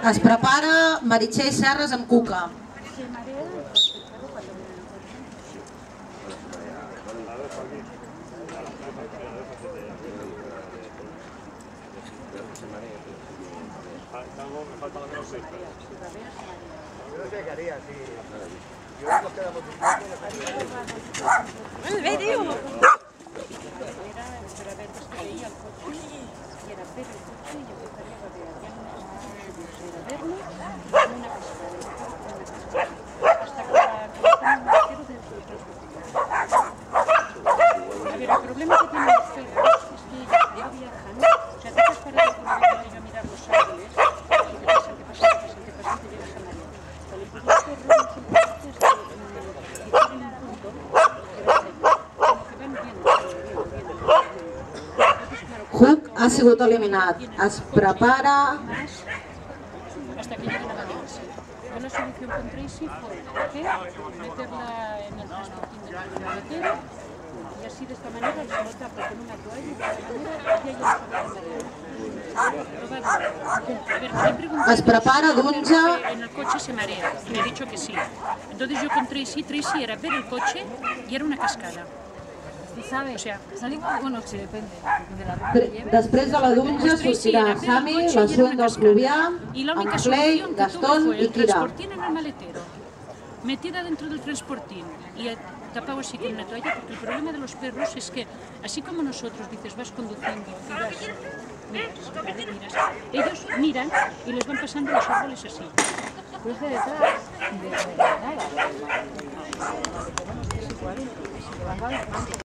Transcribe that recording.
Es prepara Meritxell Serres amb cuca. El problema que tienen los perros es que no viajan, o sea, tú estás parado con el caballo a mirar los árboles y te pasan, te llegas a marear. Vale, pues los perros no son capaces de llegar en un punto que van viendo. Hook ha sigut eliminat. Es prepara... Hasta que lleguen a bañarse. Yo la solución con Tracy fue meterla en el transportín del maletero y así de esta manera se lo tapa con una toalla y de esta manera ella ya no se Es prepara d'onze. En el coche se marea, y me ha dicho que sí. Entonces yo con Tracy era ver el coche y era una cascada. ¿Sabe? O sea, salimos, bueno, sí, depende de la ruta que lleve. Després de la d'onze sortirà Sami, la Suent del Fluvià, amb Clay, Gastón i el Kira. transportín en el maletero, metida dentro del transportín y tapado así con una toalla, porque el problema de los perros es que, así como nosotros, dices, vas conduciendo y miras, ellos miran y les van pasando los árboles así. Pues de detrás, de nada.